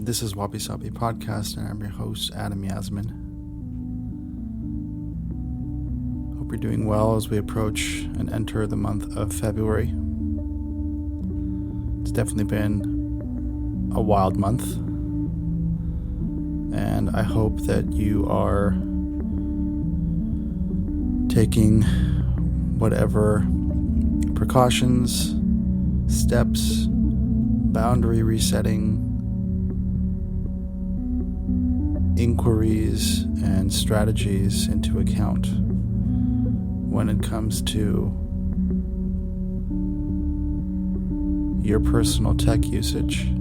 This is Wabi-sabi Podcast, and I'm your host, Adam Yasmin. Hope you're doing well as we approach and enter the month of February. It's definitely been a wild month, and I hope that you are taking whatever precautions, steps, boundary resetting, inquiries, and strategies into account when it comes to your personal tech usage,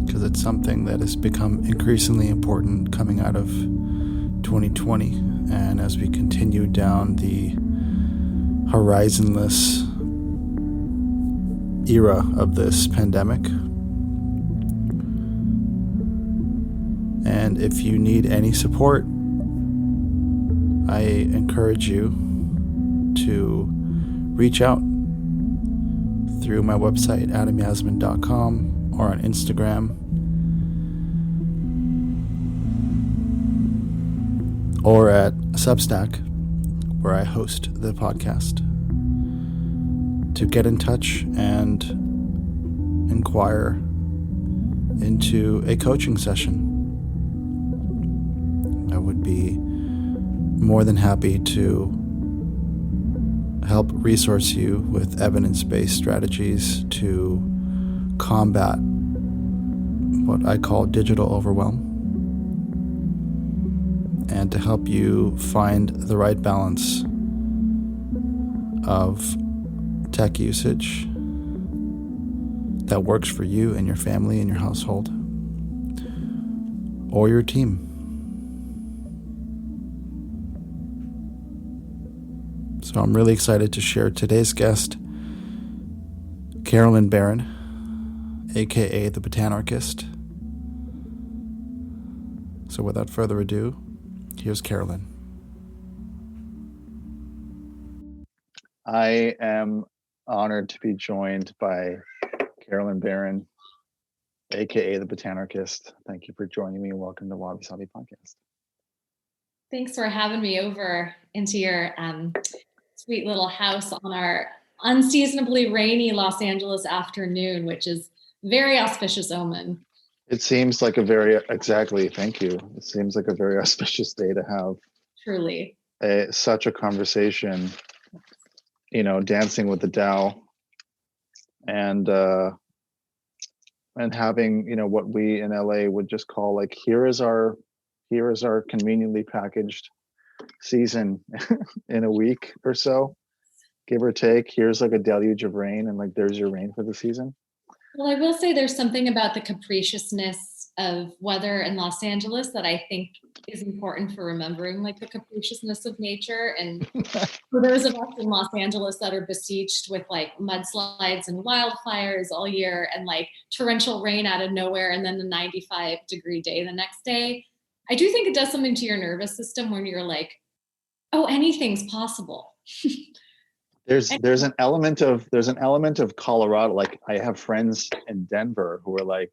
because it's something that has become increasingly important coming out of 2020, and as we continue down the horizonless era of this pandemic. And if you need any support, I encourage you to reach out through my website, adamyasmin.com, or on Instagram, or at Substack, where I host the podcast, to get in touch and inquire into a coaching session. I would be more than happy to help resource you with evidence-based strategies to combat what I call digital overwhelm, and to help you find the right balance of tech usage that works for you and your family and your household or your team. So I'm really excited to share today's guest, Carolyn Barron, aka the Botanarchist. So without further ado, here's Carolyn. I am honored to be joined by Carolyn Barron, aka the Botanarchist. Thank you for joining me, and welcome to Wabi-sabi Podcast. Thanks for having me over into your sweet little house on our unseasonably rainy Los Angeles afternoon, which is very auspicious omen. It seems like thank you. It seems like a very auspicious day to have Truly such a conversation, dancing with the Tao, and having, what we in LA would just call like, here is our conveniently packaged season in a week or so, give or take. Here's like a deluge of rain, and like there's your rain for the season. Well, I will say there's something about the capriciousness of weather in Los Angeles that I think is important for remembering, like the capriciousness of nature. And for those of us in Los Angeles that are besieged with like mudslides and wildfires all year, and like torrential rain out of nowhere, and then the 95-degree day the next day, I do think it does something to your nervous system when you're like, oh, anything's possible. There's an element of Colorado. Like, I have friends in Denver who are like,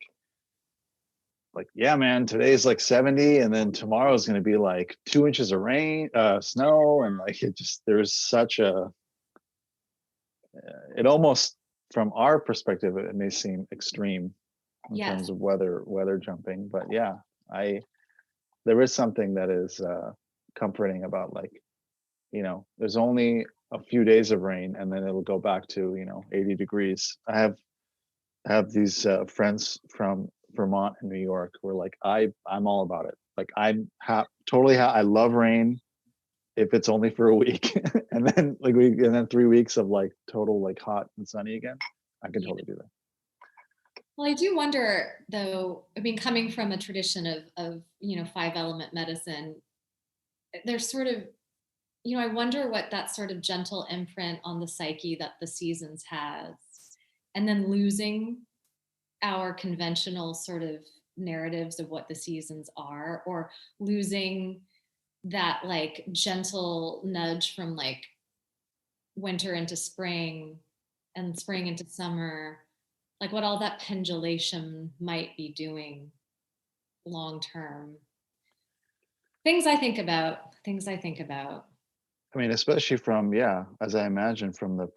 yeah, man, today's like 70, and then tomorrow's going to be like 2 inches of rain, snow, and like there's such a. It almost, from our perspective, it may seem extreme in terms of weather jumping, but yeah, there is something that is comforting about, like, there's only a few days of rain, and then it'll go back to 80 degrees. I have these friends from Vermont and New York who are like, I'm all about it. Like, I'm totally I love rain if it's only for a week, and then 3 weeks of like total like hot and sunny again. I can totally do that. Well, I do wonder, though, I mean, coming from a tradition of 5-element medicine, there's sort of, I wonder what that sort of gentle imprint on the psyche that the seasons has, and then losing our conventional sort of narratives of what the seasons are, or losing that like gentle nudge from like winter into spring and spring into summer like what all that pendulation might be doing long term. Things I think about. I mean, especially from, yeah, as I imagine from the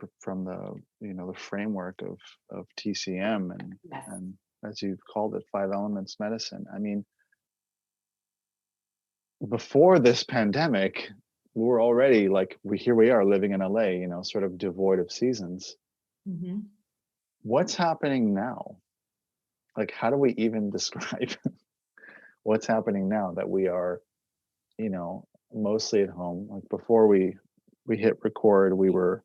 the framework of TCM Yes. and as you've called it, 5 elements medicine. I mean, before this pandemic, we were already like here we are living in LA, sort of devoid of seasons. Mm-hmm. What's happening now? Like, how do we even describe what's happening now that we are, mostly at home? Like before we hit record, we were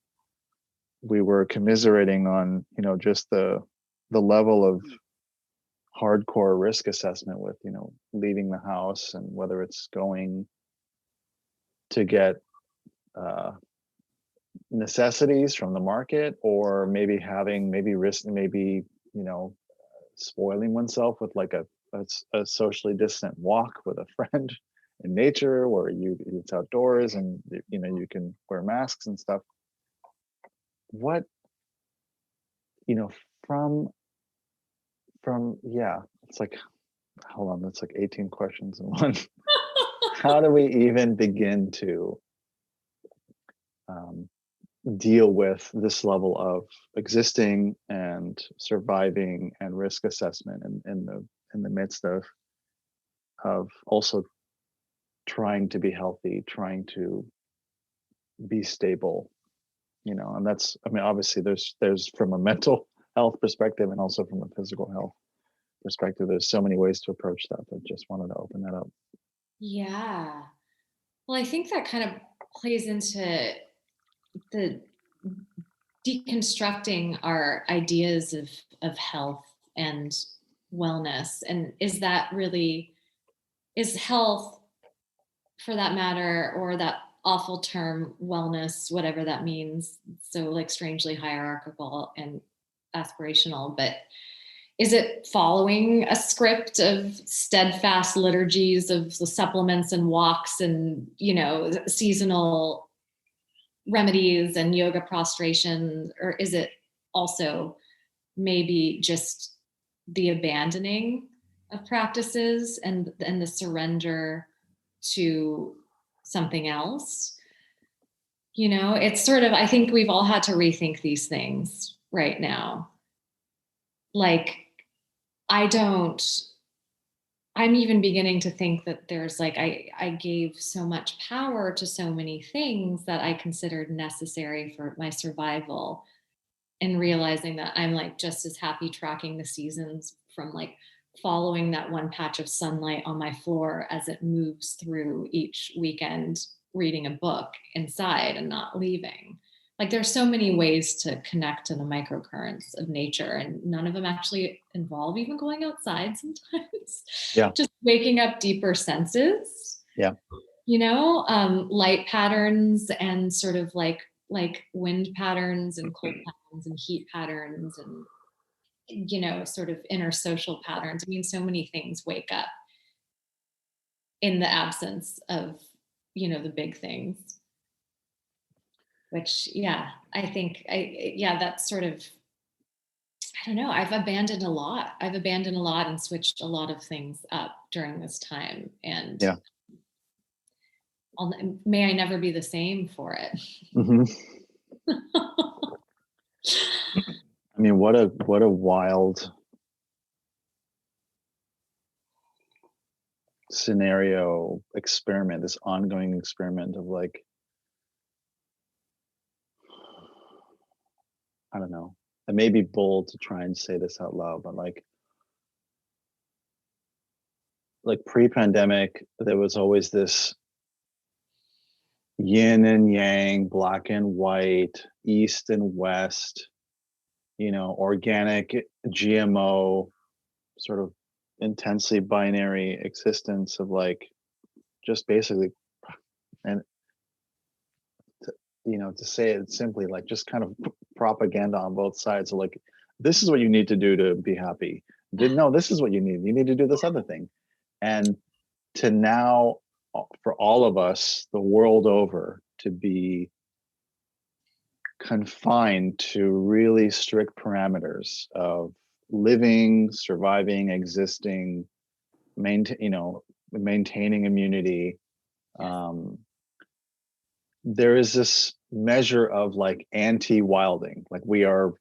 commiserating on, just the level of hardcore risk assessment with, leaving the house and whether it's going to get necessities from the market or maybe risk, spoiling oneself with like a socially distant walk with a friend in nature where it's outdoors and you can wear masks and stuff. What, from yeah, it's like, hold on, that's like 18 questions in one. How do we even begin to deal with this level of existing and surviving and risk assessment in the midst of also trying to be healthy, trying to be stable, and that's, I mean, obviously there's from a mental health perspective and also from a physical health perspective, there's so many ways to approach that, but just wanted to open that up. Yeah. Well, I think that kind of plays into the deconstructing our ideas of health and wellness. And is health, for that matter, or that awful term wellness, whatever that means, so like strangely hierarchical and aspirational, but is it following a script of steadfast liturgies of the supplements and walks and, seasonal remedies and yoga prostration? Or is it also maybe just the abandoning of practices and the surrender to something else? It's sort of, I think we've all had to rethink these things right now. Like, I'm even beginning to think that there's like, I gave so much power to so many things that I considered necessary for my survival, and realizing that I'm like just as happy tracking the seasons from like following that one patch of sunlight on my floor as it moves through each weekend, reading a book inside and not leaving. Like there's so many ways to connect to the microcurrents of nature, and none of them actually involve even going outside sometimes. Yeah. Just waking up deeper senses. Yeah. Light patterns and sort of like wind patterns and cold patterns and heat patterns and, sort of inner social patterns. I mean, so many things wake up in the absence of, the big things. Which, yeah, I think, that's sort of, I don't know, I've abandoned a lot and switched a lot of things up during this time. And yeah, may I never be the same for it. mm-hmm. I mean, what a wild scenario experiment, this ongoing experiment of like, I don't know, it may be bold to try and say this out loud, but like pre-pandemic, there was always this yin and yang, black and white, east and west, organic, GMO, sort of intensely binary existence of like just basically, and to say it simply, like just kind of propaganda on both sides. So like, this is what you need to do to be happy. No, this is what you need to do this other thing. And to now, for all of us the world over, to be confined to really strict parameters of living, surviving, existing, maintaining immunity. There is this measure of like anti-wilding. Like we are,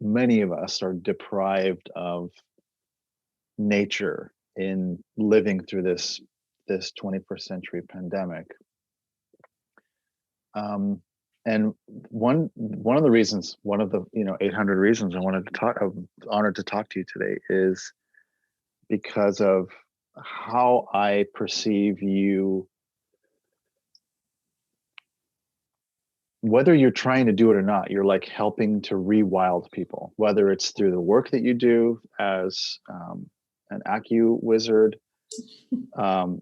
many of us are deprived of nature in living through this 21st century pandemic. And one of the reasons, one of the 800 reasons I wanted to talk, I'm honored to talk to you today, is because of how I perceive you, whether you're trying to do it or not. You're like helping to rewild people, whether it's through the work that you do as an Acu wizard, 5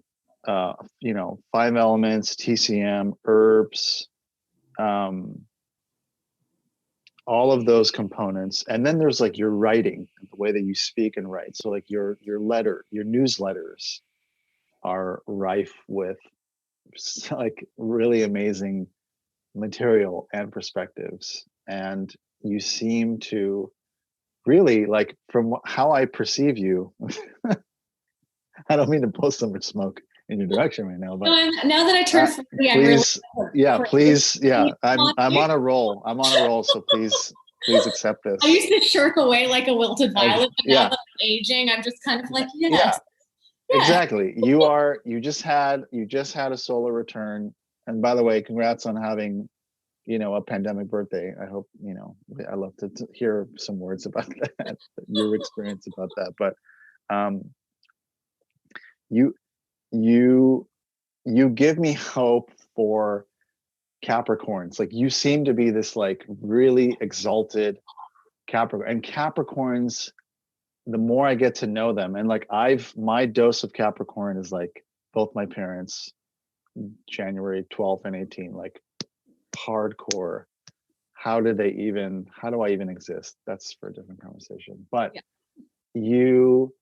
elements, TCM, herbs, all of those components. And then there's like your writing, the way that you speak and write. So like your newsletters are rife with like really amazing material and perspectives. And you seem to really, like, from how I perceive you, I don't mean to blow so much smoke in your direction right now, but now that I turned 40, please, I'm on a roll. So please accept this. I used to shirk away like a wilted violet, but now that I'm aging, I'm just kind of like, yes. Yeah. Exactly. You just had a solar return. And by the way, congrats on having, a pandemic birthday. I hope, I love to hear some words about that, your experience about that. But you give me hope for Capricorns. Like, you seem to be this like really exalted Capricorn, and Capricorns, the more I get to know them, and like my dose of Capricorn is like both my parents, January 12th and 18, like hardcore. How do I even exist? That's for a different conversation. But you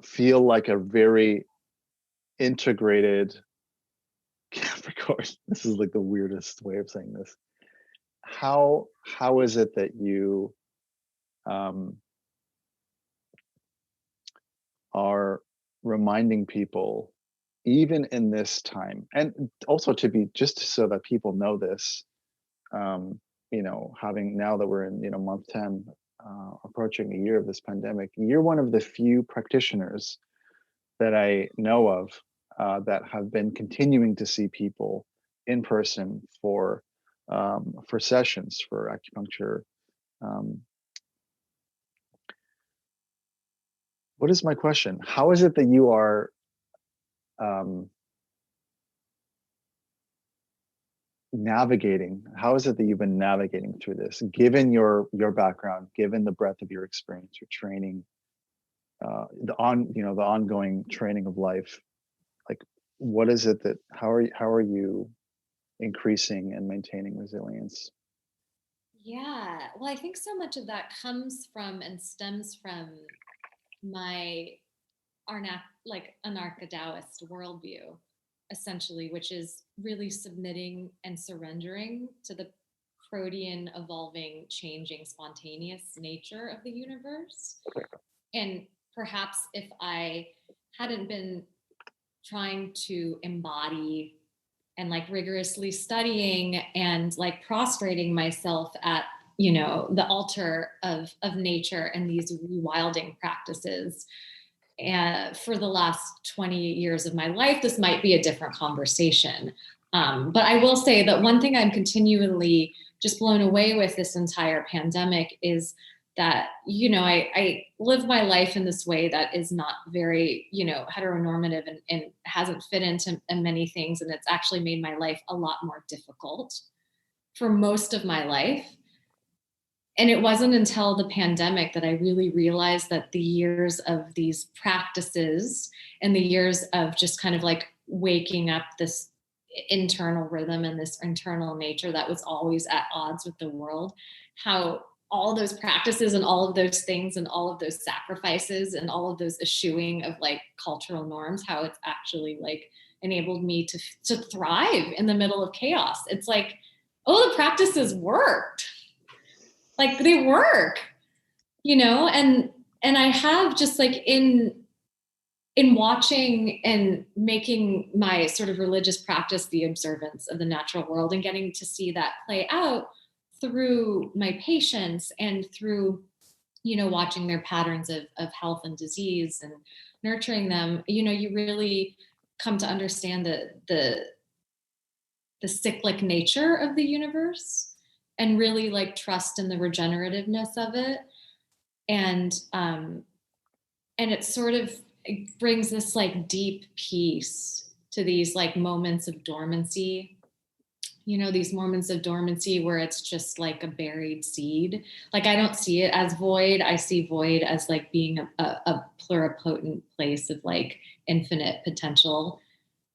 feel like a very integrated Capricorn. This is like the weirdest way of saying this. How is it that you are reminding people, even in this time, and also to be, just so that people know this, having, now that we're in month 10, approaching a year of this pandemic, you're one of the few practitioners that I know of that have been continuing to see people in person for sessions for acupuncture. What is my question? How is it that you are navigating? How is it that you've been navigating through this, given your background, given the breadth of your experience, your training, the ongoing training of life? Like, what is it that, how are you increasing and maintaining resilience? Yeah, well, I think so much of that comes from and stems from my anarcho-Taoist worldview, essentially, which is really submitting and surrendering to the protean, evolving, changing, spontaneous nature of the universe. And perhaps if I hadn't been trying to embody and like rigorously studying and like prostrating myself at the altar of nature and these rewilding practices, and for the last 20 years of my life, this might be a different conversation. But I will say that one thing I'm continually just blown away with this entire pandemic is that, I live my life in this way that is not very, heteronormative and hasn't fit into many things. And it's actually made my life a lot more difficult for most of my life. And it wasn't until the pandemic that I really realized that the years of these practices and the years of just kind of like waking up this internal rhythm and this internal nature that was always at odds with the world, how all of those practices and all of those things and all of those sacrifices and all of those eschewing of like cultural norms, how it's actually like enabled me to thrive in the middle of chaos. It's like, oh, the practices worked. Like they work, you know, and I have just like in watching and making my sort of religious practice the observance of the natural world and getting to see that play out through my patients and through, you know, watching their patterns of health and disease and nurturing them, you know, you really come to understand the cyclic nature of the universe and really like trust in the regenerativeness of it. And it's sort of, it brings this like deep peace to these like moments of dormancy, you know, these moments of dormancy where it's just like a buried seed. Like I don't see it as void. I see void as like being a pluripotent place of like infinite potential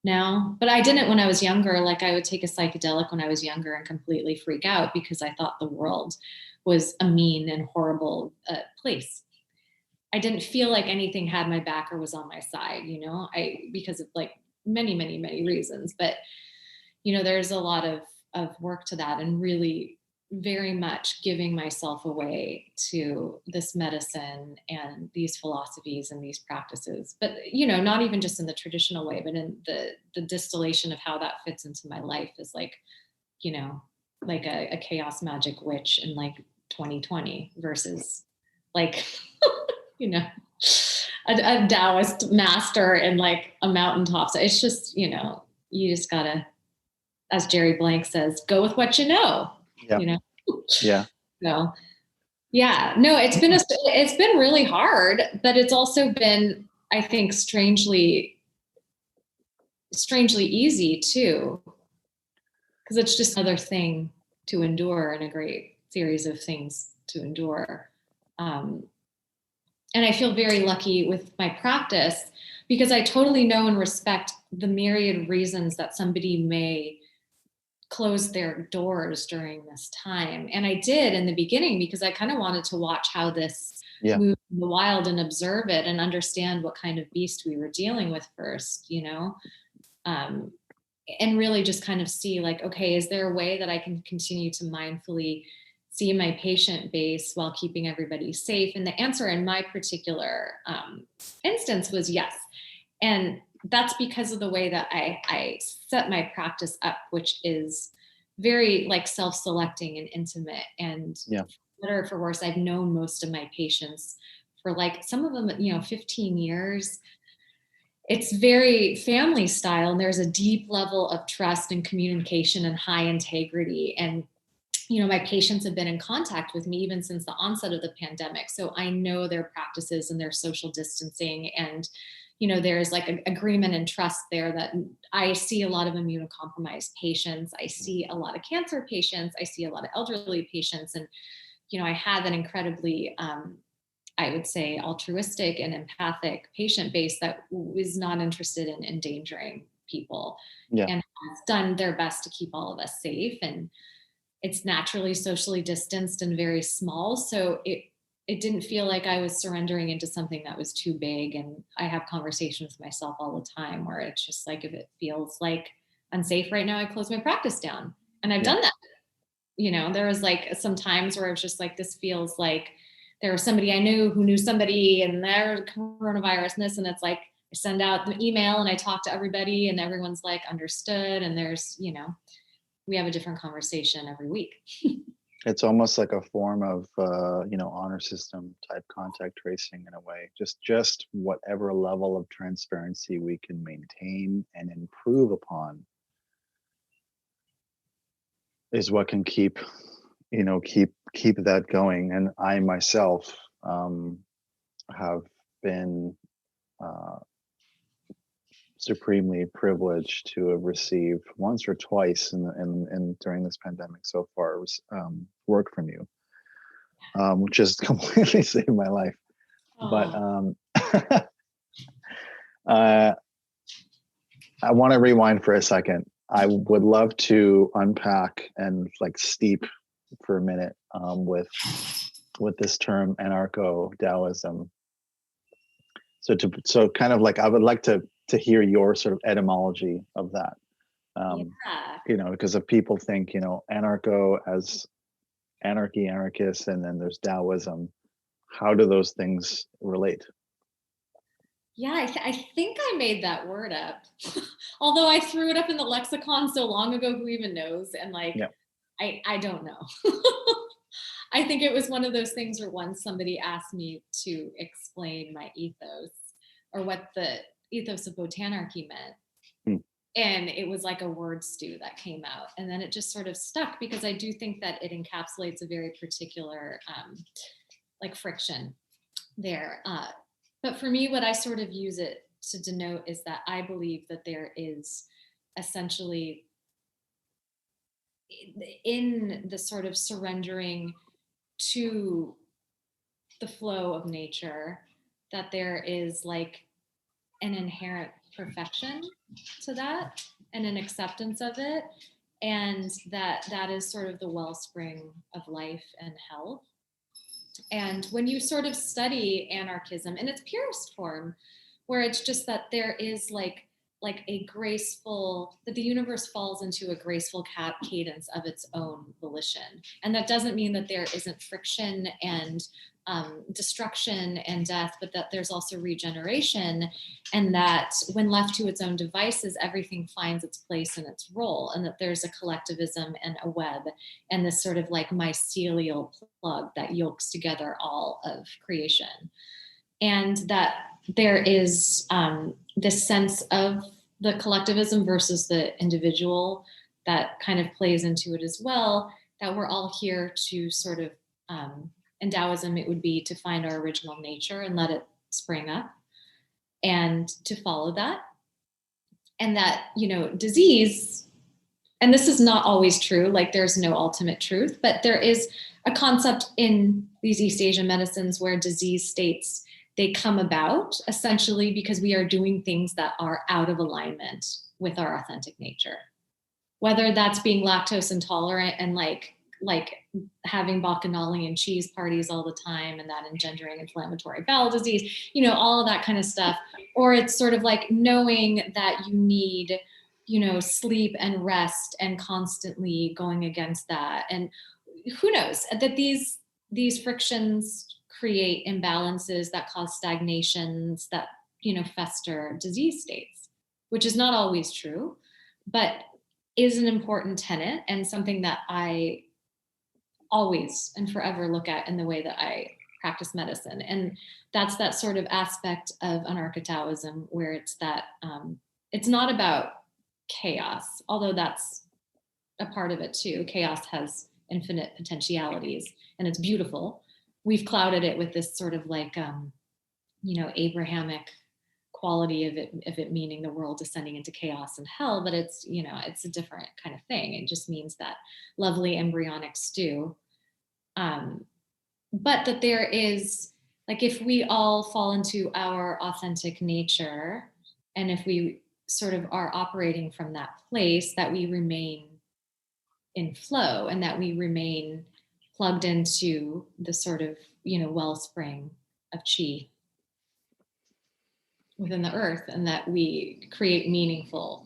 now. But I didn't when I was younger. Like I would take a psychedelic when I was younger and completely freak out because I thought the world was a mean and horrible place. I didn't feel like anything had my back or was on my side, you know, because of like many, many, many reasons. But, you know, there's a lot of work to that and really very much giving myself away to this medicine and these philosophies and these practices. But, you know, not even just in the traditional way, but in the distillation of how that fits into my life is like, you know, like a chaos magic witch in like 2020 versus like, you know, a Taoist master in like a mountaintop. So it's just, you know, you just gotta, as Jerry Blank says, go with what you know, you know? Yeah. So yeah, no, it's been really hard, but it's also been, I think, strangely easy too, because it's just another thing to endure and a great series of things to endure. And I feel very lucky with my practice because I totally know and respect the myriad reasons that somebody may close their doors during this time. And I did in the beginning because I kind of wanted to watch how this moved in the wild and observe it and understand what kind of beast we were dealing with first, you know, and really just kind of see like, okay, is there a way that I can continue to mindfully see my patient base while keeping everybody safe? And the answer in my particular instance was yes. And that's because of the way that I set my practice up, which is very like self-selecting and intimate. And for better or for worse, I've known most of my patients for like some of them, you know, 15 years. It's very family style, and there's a deep level of trust and communication and high integrity. And you know, my patients have been in contact with me even since the onset of the pandemic. So I know their practices and their social distancing. And, you know, there's like an agreement and trust there that I see a lot of immunocompromised patients. I see a lot of cancer patients. I see a lot of elderly patients. And, you know, I have an incredibly, I would say, altruistic and empathic patient base that is not interested in endangering people and has done their best to keep all of us safe. And it's naturally socially distanced and very small. So it didn't feel like I was surrendering into something that was too big. And I have conversations with myself all the time where it's just like, if it feels like unsafe right now, I close my practice down. And I've done that. You know, there was like some times where I was just like, this feels like there was somebody I knew who knew somebody and there's coronavirus and this, and it's like, I send out the email and I talk to everybody and everyone's like understood. And there's, you know, we have a different conversation every week. It's almost like a form of, you know, honor system type contact tracing in a way. Just whatever level of transparency we can maintain and improve upon is what can keep, you know, keep that going. And I myself have been supremely privileged to have received once or twice in during this pandemic so far work from you, which has completely saved my life. Aww. But I want to rewind for a second. I would love to unpack and like steep for a minute with with this term anarcho-Taoism. So kind of like, I would like to hear your sort of etymology of that. You know, because if people think, you know, anarcho as anarchy, anarchist, and then there's Taoism, how do those things relate? Yeah, I think I made that word up. Although I threw it up in the lexicon so long ago, who even knows? And like, Yeah. I don't know. I think it was one of those things where once somebody asked me to explain my ethos or what the ethos of Botanarchy meant. And it was like a word stew that came out. And then it just sort of stuck because I do think that it encapsulates a very particular like friction there. But for me, what I sort of use it to denote is that I believe that there is essentially in the sort of surrendering to the flow of nature, that there is like an inherent perfection to that and an acceptance of it, and that is sort of the wellspring of life and health. And when you sort of study anarchism in its purest form, where it's just that there is like a graceful, that the universe falls into a graceful cadence of its own volition. And that doesn't mean that there isn't friction and destruction and death, but that there's also regeneration, and that when left to its own devices, everything finds its place and its role, and that there's a collectivism and a web and this sort of like mycelial plug that yokes together all of creation. And that there is this sense of the collectivism versus the individual that kind of plays into it as well, that we're all here to sort of, in Taoism, it would be to find our original nature and let it spring up and to follow that. And that, you know, disease, and this is not always true, like there's no ultimate truth, but there is a concept in these East Asian medicines where disease states, they come about essentially because we are doing things that are out of alignment with our authentic nature. Whether that's being lactose intolerant and like having bacchanalian cheese parties all the time and that engendering inflammatory bowel disease, you know, all of that kind of stuff. Or it's sort of like knowing that you need, you know, sleep and rest and constantly going against that. And who knows that these frictions create imbalances that cause stagnations that, you know, fester disease states, which is not always true, but is an important tenet and something that I always and forever look at in the way that I practice medicine. And that's that sort of aspect of anarcho-Taoism where it's that it's not about chaos, although that's a part of it too. Chaos has infinite potentialities and it's beautiful. We've clouded it with this sort of like, you know, Abrahamic quality of it meaning the world descending into chaos and hell, but it's, you know, it's a different kind of thing. It just means that lovely embryonic stew. But that there is, like, if we all fall into our authentic nature, and if we sort of are operating from that place, that we remain in flow and that we remain plugged into the sort of, you know, wellspring of chi within the earth, and that we create meaningful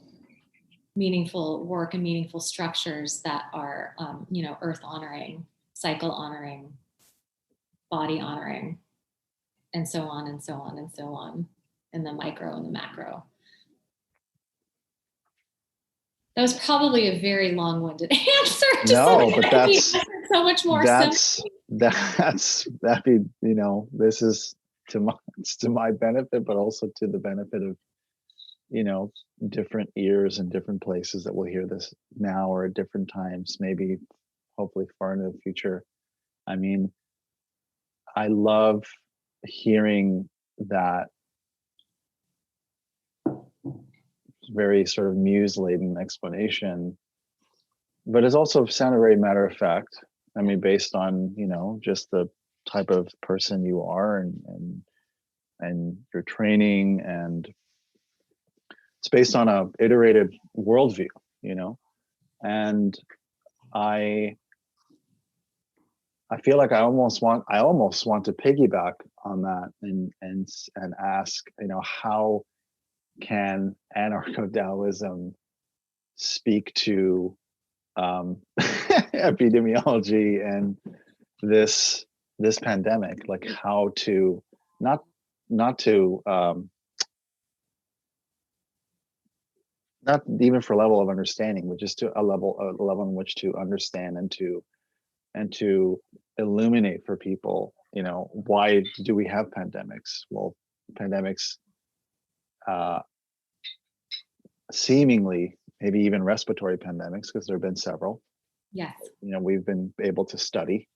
work and meaningful structures that are, you know, earth honoring, cycle honoring, body honoring, and so on and so on and so on, in the micro and the macro. That was probably a very long-winded answer. No, but that's so much more. That'd be, you know, this is to my benefit, but also to the benefit of, you know, different ears in different places that will hear this now or at different times, maybe hopefully far into the future. I mean, I love hearing that very sort of muse-laden explanation, but it's also sounded very matter of fact. I mean, based on, you know, just the type of person you are and your training, and it's based on a iterative worldview, you know. And I I feel like I almost want to piggyback on that and ask, how can anarcho-Taoism speak to epidemiology and this pandemic, like how to not to not even for level of understanding, but just to a level in which to understand and to illuminate for people, why do we have pandemics? Well, pandemics seemingly, maybe even respiratory pandemics, because there have been several. Yes. We've been able to study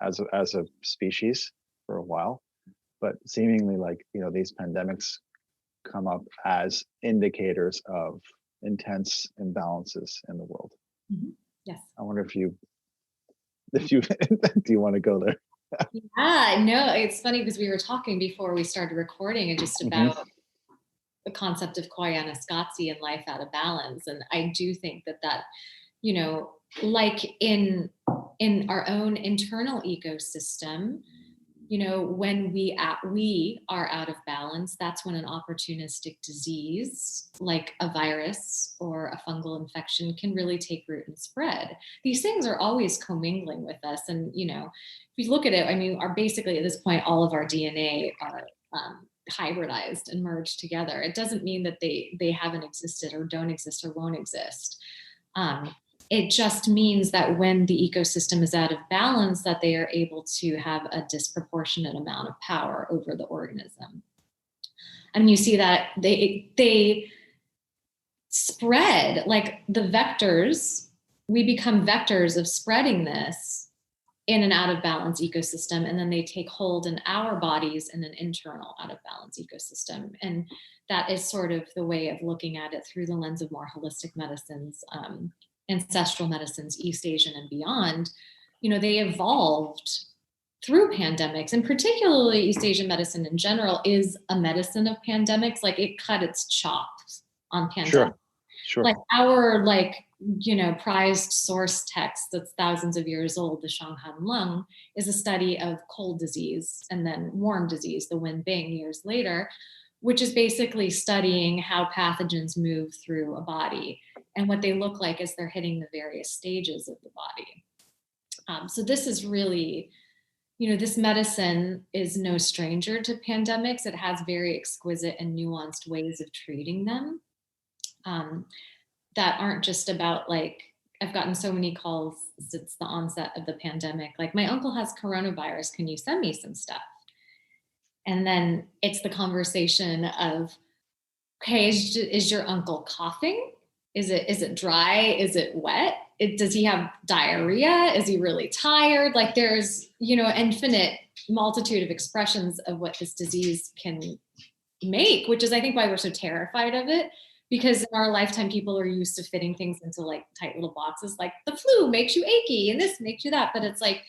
as a species for a while, but seemingly, like, these pandemics come up as indicators of intense imbalances in the world. Mm-hmm. Yes. I wonder if you do you want to go there? Yeah, no, it's funny because we were talking before we started recording and just about the concept of koyaanisqatsi and life out of balance. And I do think that like in our own internal ecosystem, when we are out of balance, that's when an opportunistic disease like a virus or a fungal infection can really take root and spread. These things are always commingling with us. And, if you look at it, I mean, basically at this point, all of our DNA are hybridized and merged together. It doesn't mean that they haven't existed or don't exist or won't exist. It just means that when the ecosystem is out of balance, that they are able to have a disproportionate amount of power over the organism. And you see that they spread, like the vectors, we become vectors of spreading this in an out of balance ecosystem, and then they take hold in our bodies in an internal out of balance ecosystem. And that is sort of the way of looking at it through the lens of more holistic medicines, ancestral medicines, East Asian and beyond. They evolved through pandemics, and particularly East Asian medicine in general is a medicine of pandemics. Like, it cut its chops on pandemics. Sure. Like our prized source text that's thousands of years old, the Shanghan Lung, is a study of cold disease and then warm disease, the Wenbing, years later, which is basically studying how pathogens move through a body and what they look like as they're hitting the various stages of the body. So this is really, this medicine is no stranger to pandemics. It has very exquisite and nuanced ways of treating them that aren't just about, like, I've gotten so many calls since the onset of the pandemic, like, my uncle has coronavirus, can you send me some stuff? And then it's the conversation of, okay, is your uncle coughing? Is it dry? Is it wet? Does he have diarrhea? Is he really tired? Like, there's, infinite multitude of expressions of what this disease can make, which is, I think, why we're so terrified of it. Because in our lifetime, people are used to fitting things into like tight little boxes, like the flu makes you achy and this makes you that. But it's like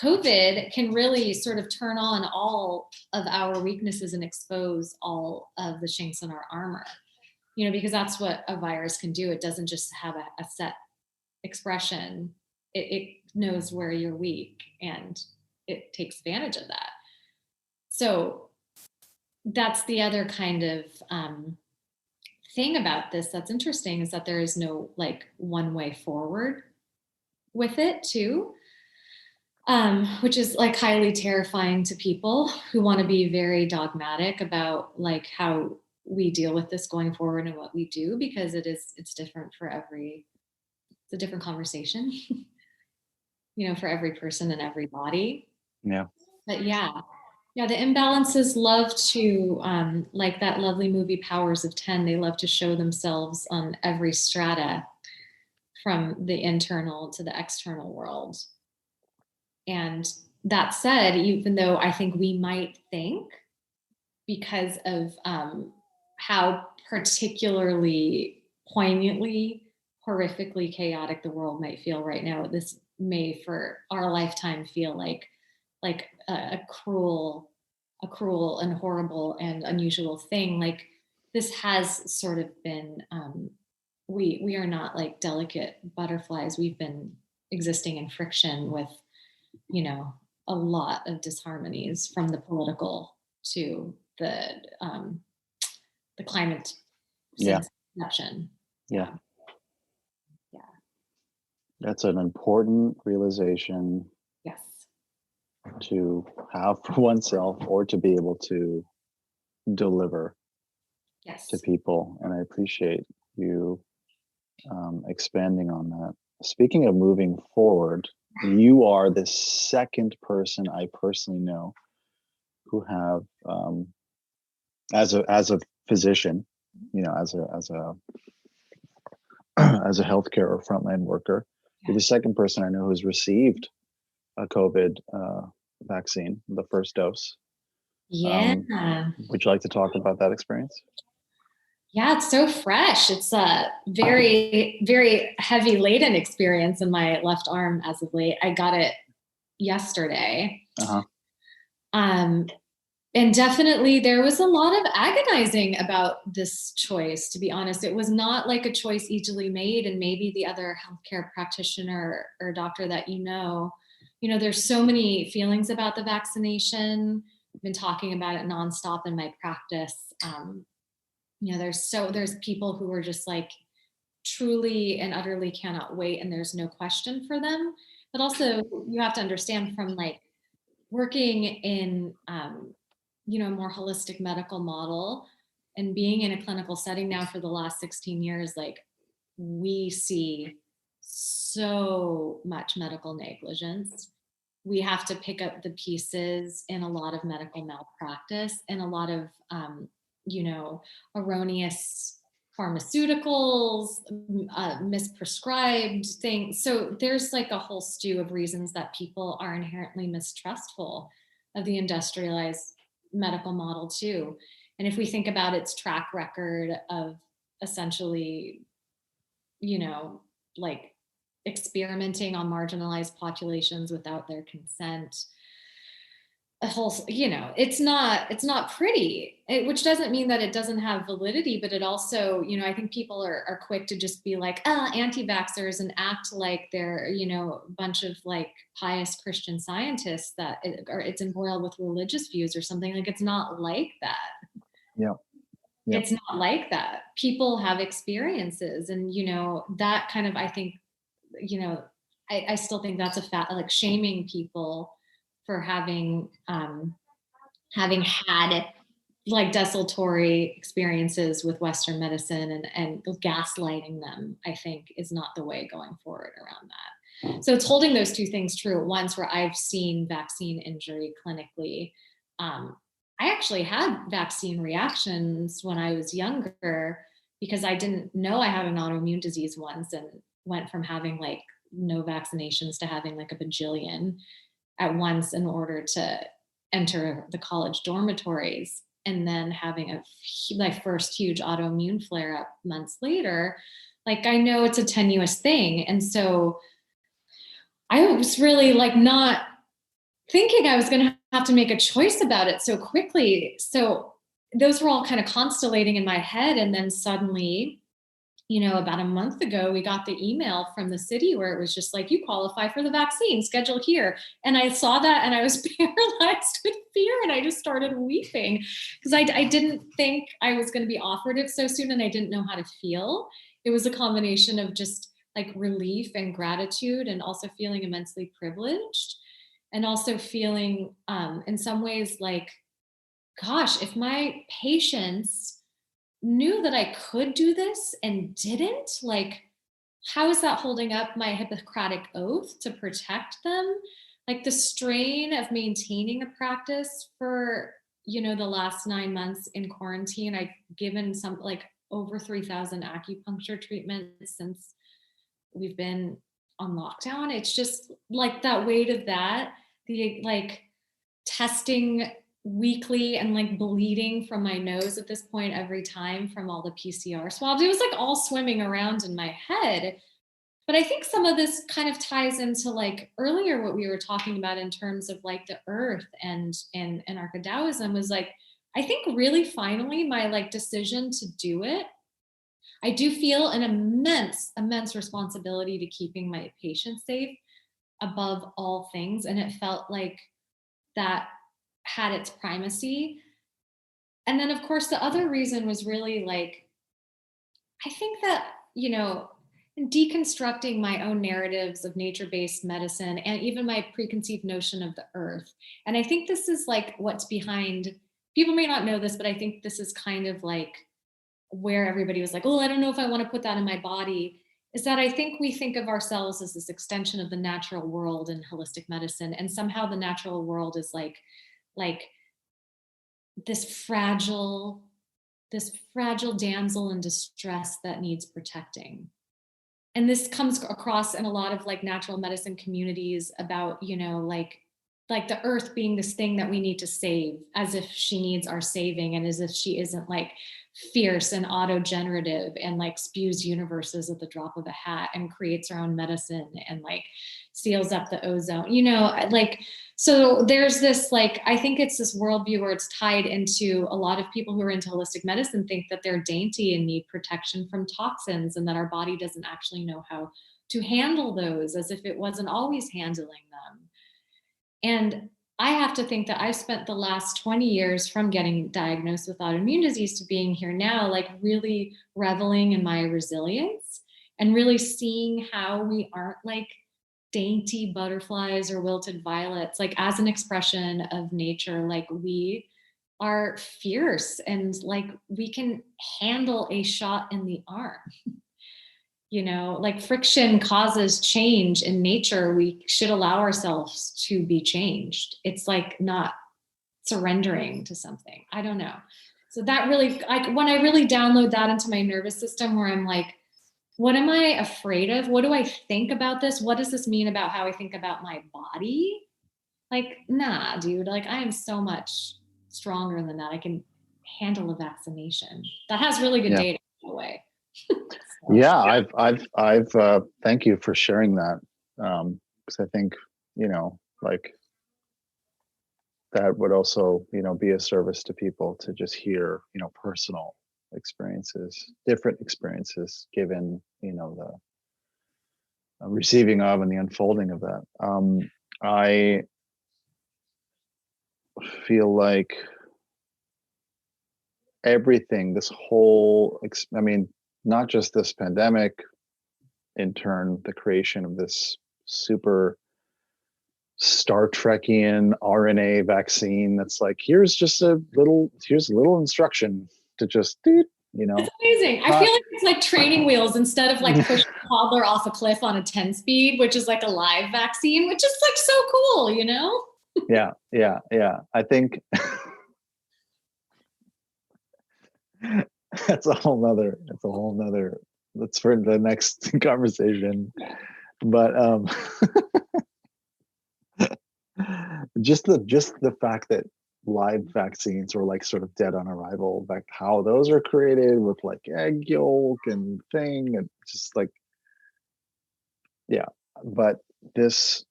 COVID can really sort of turn on all of our weaknesses and expose all of the chinks in our armor, because that's what a virus can do. It doesn't just have a set expression. It knows where you're weak and it takes advantage of that. So that's the other kind of thing about this that's interesting, is that there is no like one way forward with it too, which is like highly terrifying to people who want to be very dogmatic about like how we deal with this going forward and what we do, because it's different for it's a different conversation, for every person and every body. Yeah. But yeah, the imbalances love to, like that lovely movie Powers of 10, they love to show themselves on every strata from the internal to the external world. And that said, even though I think we might think, because of how particularly poignantly, horrifically chaotic the world might feel right now, this may for our lifetime feel like a cruel and horrible and unusual thing. Like, this has sort of been, we are not like delicate butterflies. We've been existing in friction with a lot of disharmonies, from the political to the climate conception. Yeah. That's an important realization. Yes. To have for oneself, or to be able to deliver to people. And I appreciate you expanding on that. Speaking of moving forward, you are the second person I personally know who have, as a physician, as a as a healthcare or frontline worker, you're the second person I know who's received a COVID vaccine, the first dose. Yeah. Would you like to talk about that experience? Yeah, it's so fresh. It's a very, very heavy laden experience in my left arm as of late. I got it yesterday. And definitely there was a lot of agonizing about this choice, to be honest. It was not like a choice easily made, and maybe the other healthcare practitioner or doctor that there's so many feelings about the vaccination. I've been talking about it nonstop in my practice. There's people who are just like truly and utterly cannot wait, and there's no question for them. But also you have to understand, from like working in more holistic medical model and being in a clinical setting now for the last 16 years, like we see so much medical negligence. We have to pick up the pieces in a lot of medical malpractice and a lot of erroneous pharmaceuticals, misprescribed things. So there's like a whole stew of reasons that people are inherently mistrustful of the industrialized medical model too. And if we think about its track record of essentially, like experimenting on marginalized populations without their consent, a whole, it's not pretty, which doesn't mean that it doesn't have validity, but it also, I think people are quick to just be like, anti-vaxxers, and act like they're, a bunch of like pious Christian scientists that it's embroiled with religious views or something. Like, it's not like that. Yeah. It's not like that. People have experiences, and, that kind of, I think, I still think that's like shaming people for having had like desultory experiences with Western medicine and gaslighting them, I think, is not the way going forward around that. So it's holding those two things true at once, where I've seen vaccine injury clinically. I actually had vaccine reactions when I was younger, because I didn't know I had an autoimmune disease once, and went from having like no vaccinations to having like a bajillion at once in order to enter the college dormitories, and then having my first huge autoimmune flare up months later. Like, I know it's a tenuous thing. And so I was really like not thinking I was going to have to make a choice about it so quickly. So those were all kind of constellating in my head. And then suddenly, about a month ago, we got the email from the city where it was just like, you qualify for the vaccine, schedule here. And I saw that and I was paralyzed with fear, and I just started weeping, because I didn't think I was going to be offered it so soon, and I didn't know how to feel. It was a combination of just like relief and gratitude, and also feeling immensely privileged, and also feeling in some ways like, gosh, if my patients knew that I could do this and didn't, like, how is that holding up my Hippocratic oath to protect them? Like, the strain of maintaining a practice for, the last 9 months in quarantine. I've given some like over 3,000 acupuncture treatments since we've been on lockdown. It's just like that weight of that, the like testing weekly and like bleeding from my nose at this point every time from all the PCR swabs. It was like all swimming around in my head. But I think some of this kind of ties into like earlier what we were talking about in terms of like the earth and Anarcho-Taoism, was like, I think really finally my like decision to do it, I do feel an immense responsibility to keeping my patients safe. above all things. And it felt like that had its primacy. And then of course the other reason was really like, I think that, deconstructing my own narratives of nature-based medicine and even my preconceived notion of the earth. And I think this is like what's behind, people may not know this, but I think this is kind of like where everybody was like, oh, I don't know if I want to put that in my body, is that I think we think of ourselves as this extension of the natural world in holistic medicine. And somehow the natural world is like this fragile damsel in distress that needs protecting. And this comes across in a lot of like natural medicine communities about, like the earth being this thing that we need to save, as if she needs our saving, and as if she isn't like fierce and auto-generative and like spews universes at the drop of a hat and creates her own medicine and like seals up the ozone, like, so there's this, like, I think it's this worldview where it's tied into a lot of people who are into holistic medicine think that they're dainty and need protection from toxins, and that our body doesn't actually know how to handle those, as if it wasn't always handling them. And I have to think that I've spent the last 20 years, from getting diagnosed with autoimmune disease to being here now, like really reveling in my resilience and really seeing how we aren't like dainty butterflies or wilted violets, like as an expression of nature. Like we are fierce and like we can handle a shot in the arm. Like friction causes change in nature. We should allow ourselves to be changed. It's like not surrendering to something. I don't know. So that really, when I really download that into my nervous system, where I'm like, what am I afraid of? What do I think about this? What does this mean about how I think about my body? Like, nah, dude, like I am so much stronger than that. I can handle a vaccination. That has really good data, by the way. Yeah, I've thank you for sharing that. Because I think, like that would also, be a service to people to just hear, personal experiences, different experiences, given, the receiving of and the unfolding of that. I feel like everything, this whole, not just this pandemic, in turn, the creation of this super Star Trekian RNA vaccine that's like, here's a little instruction to just, It's amazing. I feel like it's like training wheels instead of like pushing a toddler off a cliff on a 10 speed, which is like a live vaccine, which is like so cool, Yeah. I think that's for the next conversation. But just the fact that live vaccines are like sort of dead on arrival, like how those are created with like egg yolk and thing, and just like, yeah. But this,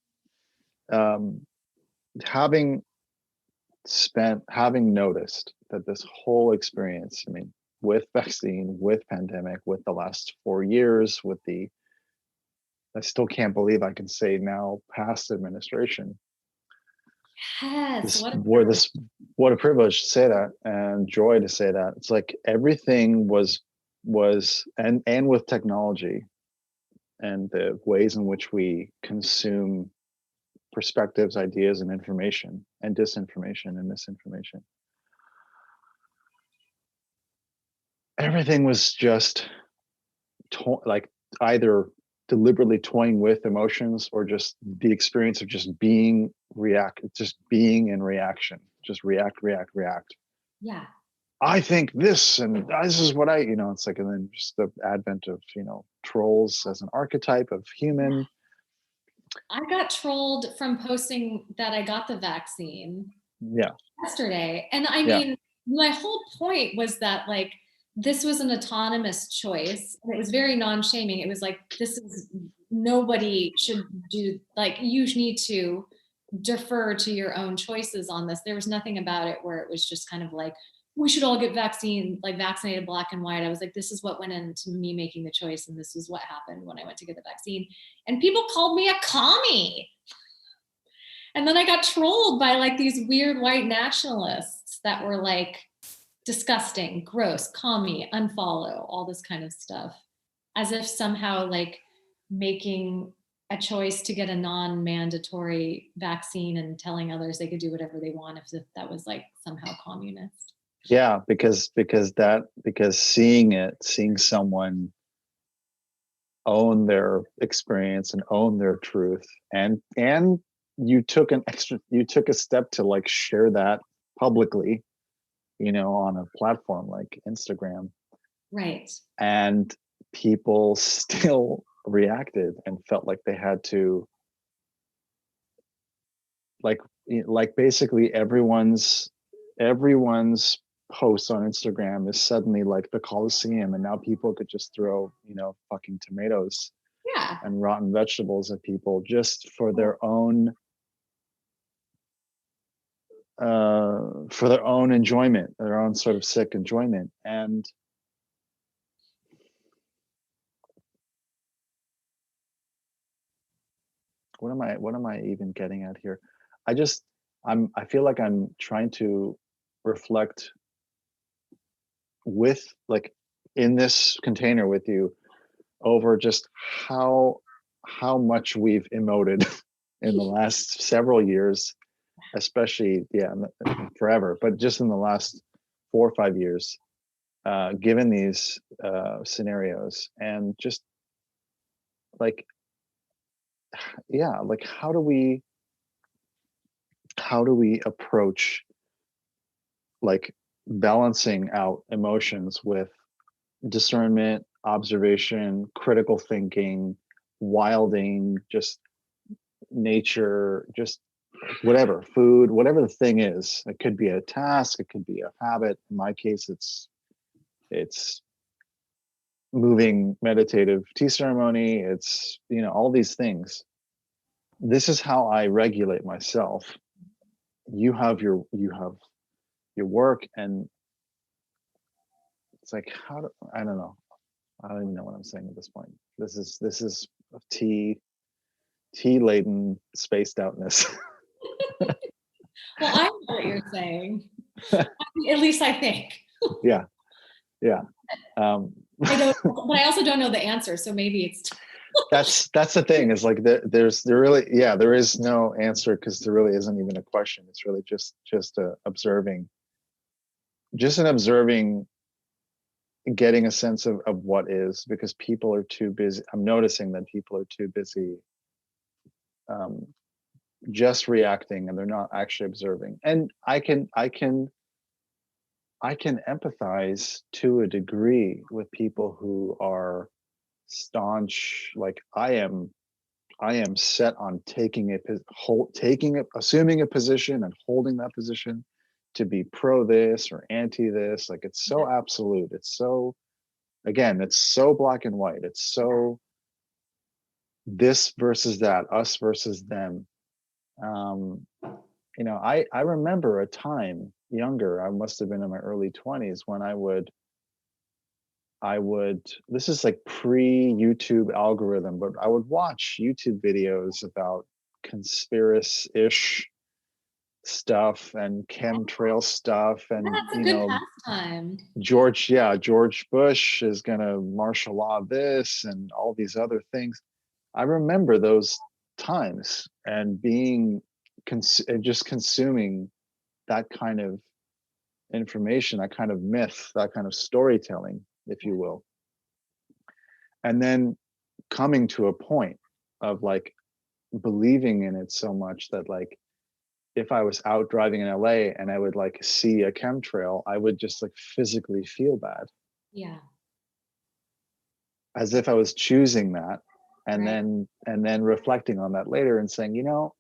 having noticed that this whole experience, with vaccine, with pandemic, with the last 4 years, I still can't believe I can say now past administration. Yes, what a privilege to say that, and joy to say that. It's like everything was and with technology and the ways in which we consume perspectives, ideas, and information, and disinformation and misinformation. Everything was just like either deliberately toying with emotions, or just the experience of just being in reaction, just react. Yeah. I think this, and this is what it's like, and then just the advent of, trolls as an archetype of human. I got trolled from posting that I got the vaccine yesterday. And I mean, my whole point was that like, this was an autonomous choice. And it was very non-shaming. It was like, nobody should do, like, you need to defer to your own choices on this. There was nothing about it where it was just kind of like, we should all get vaccinated black and white. I was like, this is what went into me making the choice. And this is what happened when I went to get the vaccine. And people called me a commie. And then I got trolled by like these weird white nationalists that were like, disgusting, gross, commie, unfollow, all this kind of stuff. As if somehow like making a choice to get a non-mandatory vaccine and telling others they could do whatever they want if that was like somehow communist. Yeah, because seeing someone own their experience and own their truth, and you took a step to like share that publicly, on a platform like Instagram. Right. And people still reacted and felt like they had to like basically everyone's post on Instagram is suddenly like the Colosseum, and now people could just throw, fucking tomatoes and rotten vegetables at people just for their own enjoyment, their own sort of sick enjoyment. And what am I even getting at here? I feel like I'm trying to reflect with like in this container with you over just how much we've emoted in the last several years, especially forever, but just in the last 4 or 5 years, given these scenarios, and just like like how do we approach like balancing out emotions with discernment, observation, critical thinking, wilding, just nature, just whatever, food, whatever the thing is. It could be a task, it could be a habit. In my case, it's moving meditative tea ceremony. It's, all these things. This is how I regulate myself. You have your work, and it's like, I don't know. I don't even know what I'm saying at this point. This is tea laden spaced outness. Well, I know what you're saying. At least I think. Yeah. I don't, but I also don't know the answer, so maybe it's. That's the thing, is like there is no answer, because there really isn't even a question. It's really just observing, getting a sense of what is, because people are too busy. I'm noticing that people are too busy just reacting, and they're not actually observing. And I can empathize to a degree with people who are staunch, like I am set on assuming a position and holding that position to be pro this or anti this. Like, it's so absolute. It's so, again, it's so black and white. It's so this versus that, us versus them. I remember a time younger, I must have been in my early 20s, when I would, this is like pre-YouTube algorithm, but I would watch YouTube videos about conspiracy-ish stuff and chemtrail stuff, and That's a good pastime. George Bush is gonna martial law this and all these other things. I remember those times and being just consuming that kind of information, that kind of myth, that kind of storytelling, if you will. And then coming to a point of like believing in it so much that, like, if I was out driving in LA and I would like see a chemtrail, I would just like physically feel bad. Yeah. As if I was choosing that, and right. then reflecting on that later and saying,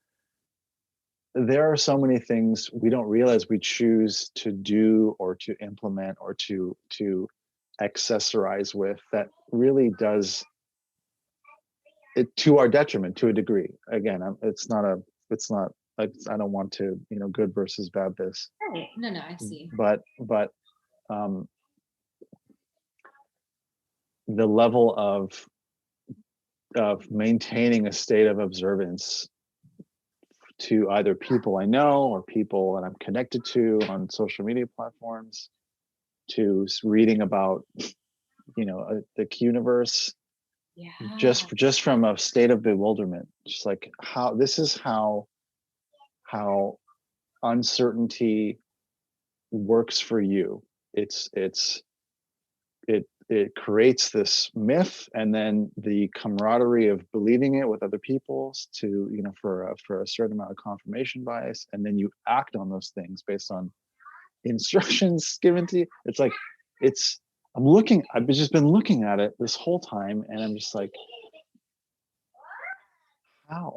there are so many things we don't realize we choose to do or to implement or to accessorize with, that really does it to our detriment to a degree. Again, I don't want to, good versus bad this. Right. No, I see. But the level of maintaining a state of observance to either people I know or people that I'm connected to on social media platforms, to reading about, the universe, just from a state of bewilderment, just like how uncertainty works for you. It creates this myth, and then the camaraderie of believing it with other people to, for a certain amount of confirmation bias, and then you act on those things based on instructions given to you. It's like, I've just been looking at it this whole time, and I'm just like, how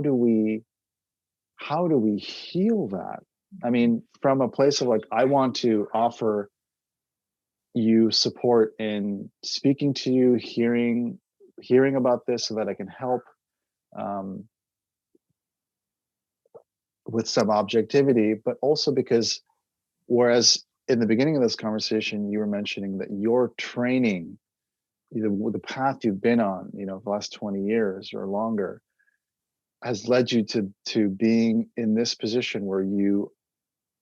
do we heal that? I mean, from a place of like, I want to offer you support in speaking to you, hearing about this so that I can help with some objectivity, but also because, whereas in the beginning of this conversation, you were mentioning that your training, the path you've been on, the last 20 years or longer, has led you to being in this position where you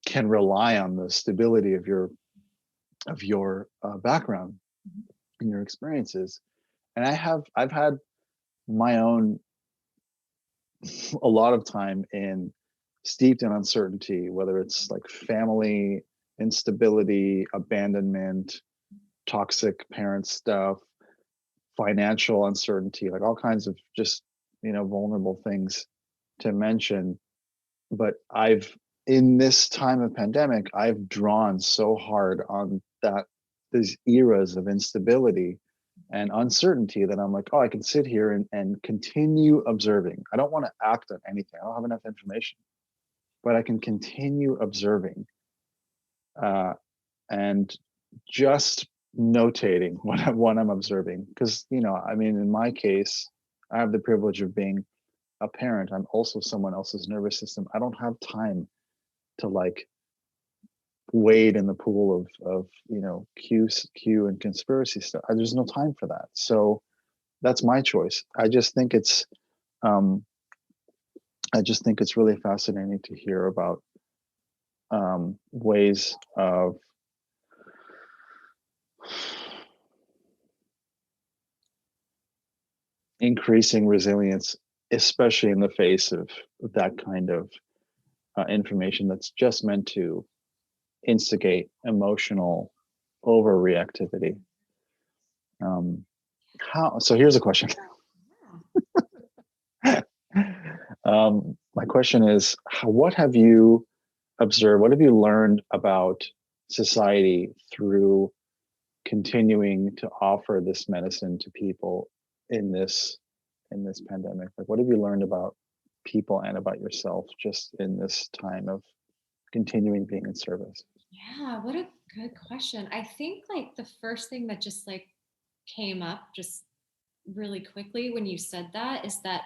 can rely on the stability of your background and your experiences. And I've had my own a lot of time steeped in uncertainty, whether it's like family instability, abandonment, toxic parent stuff, financial uncertainty, like all kinds of just, vulnerable things to mention. But in this time of pandemic, I've drawn so hard on these eras of instability and uncertainty that I'm like, oh, I can sit here and continue observing. I don't want to act on anything. I don't have enough information, but I can continue observing and just notating what I'm observing. Because, in my case, I have the privilege of being a parent. I'm also someone else's nervous system. I don't have time to like wade in the pool of Q and conspiracy stuff. There's no time for that. So that's my choice. I just think it's really fascinating to hear about ways of increasing resilience, especially in the face of that kind of information that's just meant to instigate emotional overreactivity. So here's a question. My question is, what have you observed? What have you learned about society through continuing to offer this medicine to people in this pandemic? Like, what have you learned about people and about yourself just in this time of continuing being in service? Yeah, what a good question. I think like the first thing that just like came up just really quickly when you said that is that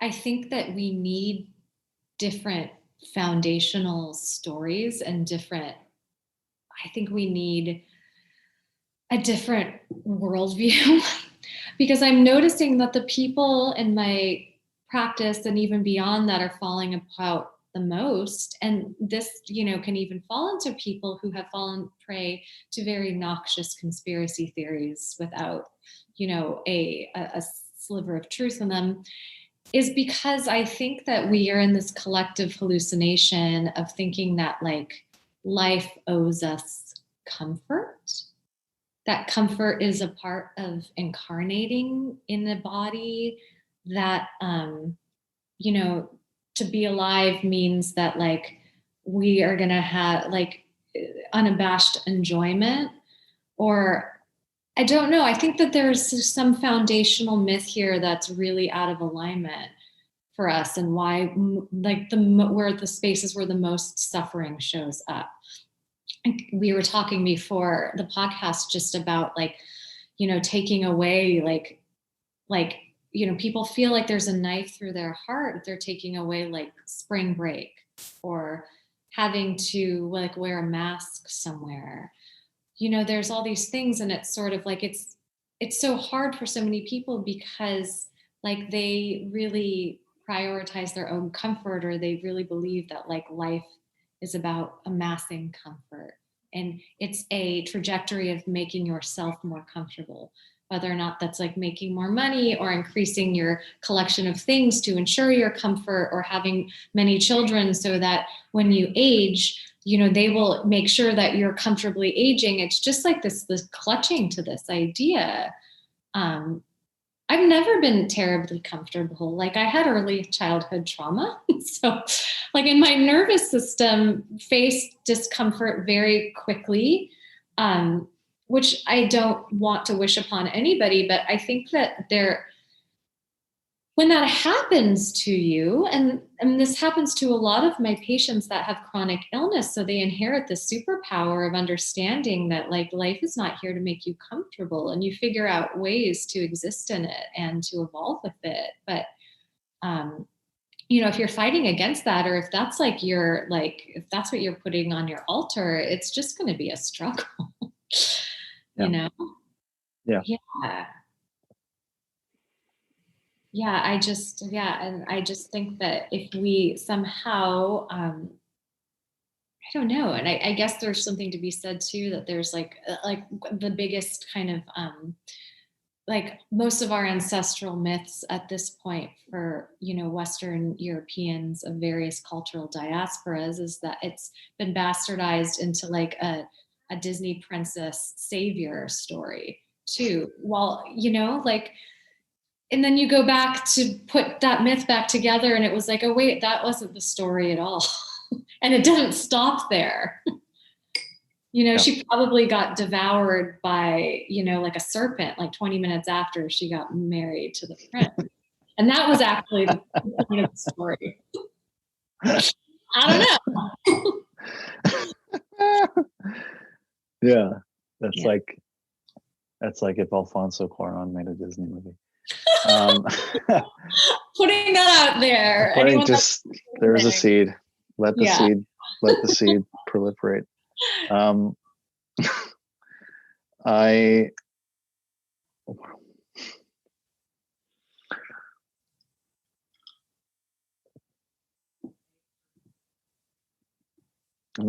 I think that we need different foundational stories and I think we need a different worldview because I'm noticing that the people in my practice and even beyond that are falling apart the most. And this, can even fall into people who have fallen prey to very noxious conspiracy theories without, a sliver of truth in them, is because I think that we are in this collective hallucination of thinking that like life owes us comfort. That comfort is a part of incarnating in the body, that, to be alive means that like we are going to have like unabashed enjoyment, or I don't know. I think that there's some foundational myth here that's really out of alignment for us, and why like where the spaces where the most suffering shows up. We were talking before the podcast just about like, taking away like, people feel like there's a knife through their heart if they're taking away like spring break or having to like wear a mask somewhere. You know, there's all these things, and it's sort of like it's so hard for so many people because like they really prioritize their own comfort, or they really believe that like life is about amassing comfort, and it's a trajectory of making yourself more comfortable, whether or not that's like making more money or increasing your collection of things to ensure your comfort, or having many children so that when you age, you know, they will make sure that you're comfortably aging. It's just like this clutching to this idea. um, I've never been terribly comfortable. Like I had early childhood trauma. So like in my nervous system faced discomfort very quickly, um, which I don't want to wish upon anybody, but I think that when that happens to you, and this happens to a lot of my patients that have chronic illness, so they inherit the superpower of understanding that like life is not here to make you comfortable, and you figure out ways to exist in it and to evolve with it. But um, you know, if you're fighting against that, or if that's like if that's what you're putting on your altar, it's just going to be a struggle. Yeah. You know? Yeah. Yeah. And I just think that if we somehow, I don't know, and I guess there's something to be said too, that there's like the biggest kind of, like most of our ancestral myths at this point for, you know, Western Europeans of various cultural diasporas is that it's been bastardized into like a Disney princess savior story too. Well, you know, like, and then you go back to put that myth back together, and it was like, oh wait, that wasn't the story at all. And it didn't stop there. You know, Yeah. she probably got devoured by, you know, like a serpent, like 20 minutes after she got married to the prince. And that was actually the point of the story. I don't know. Yeah. That's Yeah. like if Alfonso Cuarón made a Disney movie. Putting that out there. There's a seed. Let the Yeah. seed proliferate. I'm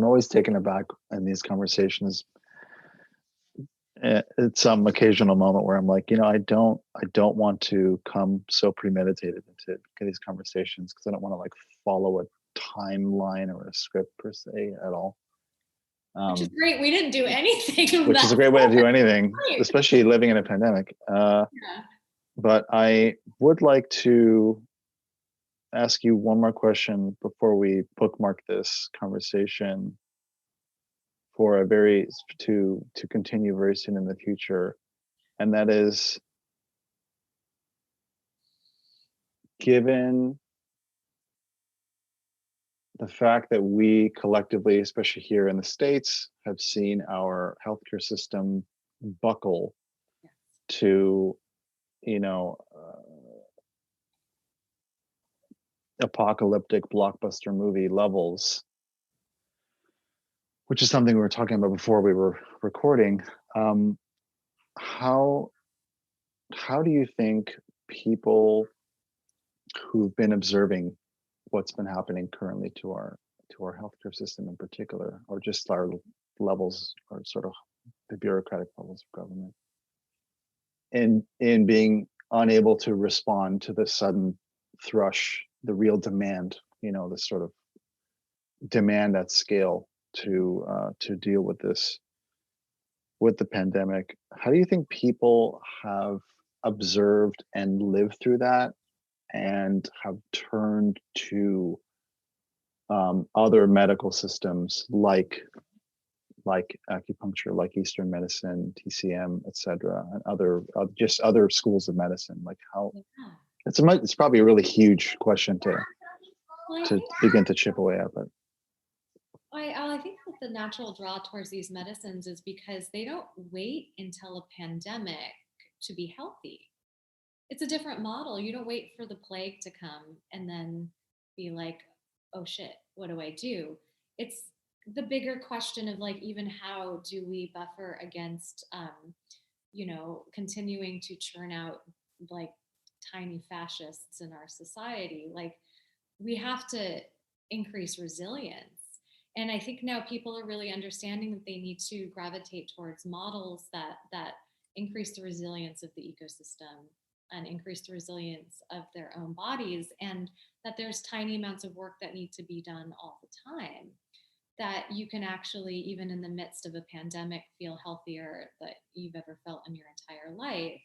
always taken aback in these conversations. It's some occasional moment where I'm like, you know, I don't want to come so premeditated into these conversations, because I don't want to like follow a timeline or a script per se at all. Which is great. We didn't do anything. Which is a great way to do anything, right. Especially living in a pandemic. Yeah. But I would like to ask you one more question before we bookmark this conversation for to continue very soon in the future. And that is, given the fact that we collectively, especially here in the States, have seen our healthcare system buckle to, you know, apocalyptic blockbuster movie levels, which is something we were talking about before we were recording. How do you think people who've been observing what's been happening currently to our healthcare system in particular, or just our levels, or sort of the bureaucratic levels of government, in being unable to respond to the sudden thrush, the real demand, you know, the sort of demand at scale to deal with the pandemic? How do you think people have observed and lived through that, and have turned to other medical systems like acupuncture, like Eastern medicine, TCM, etc., and other schools of medicine? Like how? It's probably a really huge question to begin to chip away at, but I think that the natural draw towards these medicines is because they don't wait until a pandemic to be healthy. It's a different model. You don't wait for the plague to come and then be like, oh shit, what do I do? it's the bigger question of like, even how do we buffer against, continuing to churn out like tiny fascists in our society? Like, we have to increase resilience. And I think now people are really understanding that they need to gravitate towards models that increase the resilience of the ecosystem and increase the resilience of their own bodies, and that there's tiny amounts of work that need to be done all the time, that you can actually, even in the midst of a pandemic, feel healthier that you've ever felt in your entire life.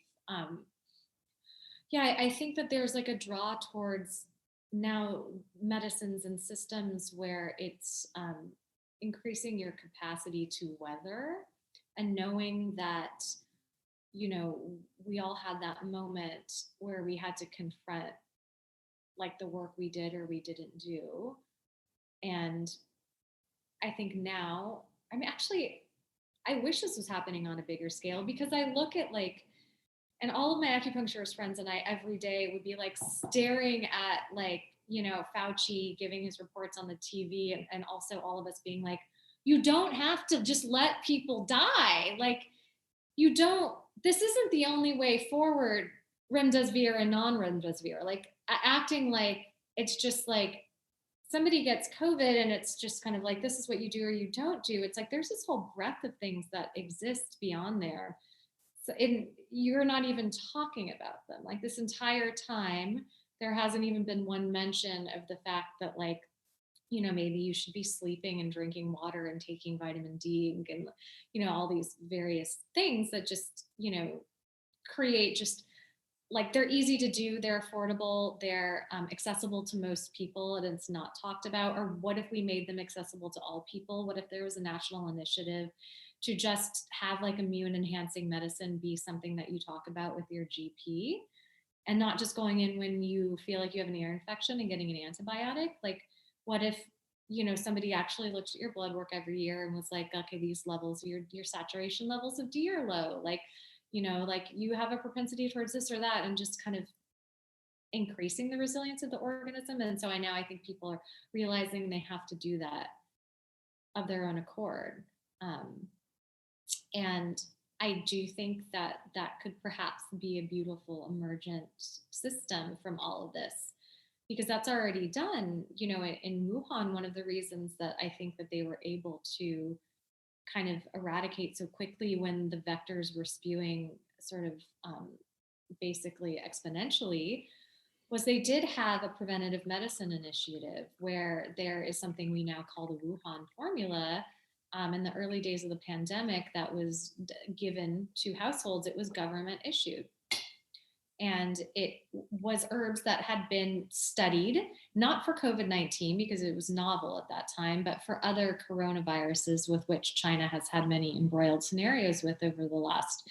I think that there's like a draw towards now medicines and systems where it's increasing your capacity to weather, and knowing that, we all had that moment where we had to confront like the work we did or we didn't do. And I think now, I mean, actually, I wish this was happening on a bigger scale, because I look at like, and all of my acupuncturist friends and I every day would be like staring at like, Fauci giving his reports on the TV, and also all of us being like, you don't have to just let people die. Like, this isn't the only way forward, remdesivir and non-remdesivir. Like, acting like it's just like somebody gets COVID and it's just kind of like, this is what you do or you don't do. It's like, there's this whole breadth of things that exist beyond there. So you're not even talking about them. Like, this entire time, there hasn't even been one mention of the fact that like, maybe you should be sleeping and drinking water and taking vitamin D and, all these various things that just, create just like, they're easy to do, they're affordable, they're accessible to most people, and it's not talked about. Or what if we made them accessible to all people? What if there was a national initiative to just have like immune enhancing medicine be something that you talk about with your GP, and not just going in when you feel like you have an ear infection and getting an antibiotic? Like, what if, somebody actually looked at your blood work every year and was like, okay, these levels, your saturation levels of D are low. Like, like you have a propensity towards this or that, and just kind of increasing the resilience of the organism. And so I think people are realizing they have to do that of their own accord. And I do think that could perhaps be a beautiful emergent system from all of this, because that's already done. In Wuhan, one of the reasons that I think that they were able to kind of eradicate so quickly when the vectors were spewing sort of basically exponentially, was they did have a preventative medicine initiative where there is something we now call the Wuhan formula. In the early days of the pandemic, that was given to households. It was government issued. And it was herbs that had been studied, not for COVID-19 because it was novel at that time, but for other coronaviruses with which China has had many embroiled scenarios with over the last,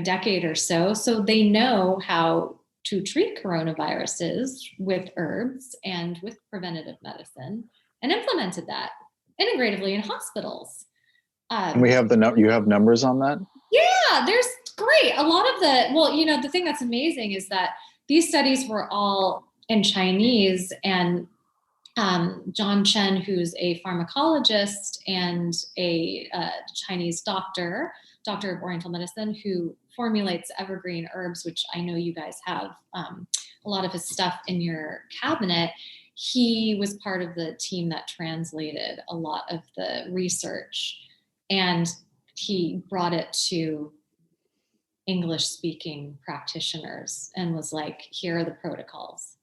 decade or so. So they know how to treat coronaviruses with herbs and with preventative medicine, and implemented that integratively in hospitals. And we have you have numbers on that? Yeah, there's great. A lot of the thing that's amazing is that these studies were all in Chinese, and John Chen, who's a pharmacologist and a Chinese doctor of Oriental medicine, who formulates evergreen herbs, which I know you guys have a lot of his stuff in your cabinet. He was part of the team that translated a lot of the research, and he brought it to English-speaking practitioners and was like, here are the protocols.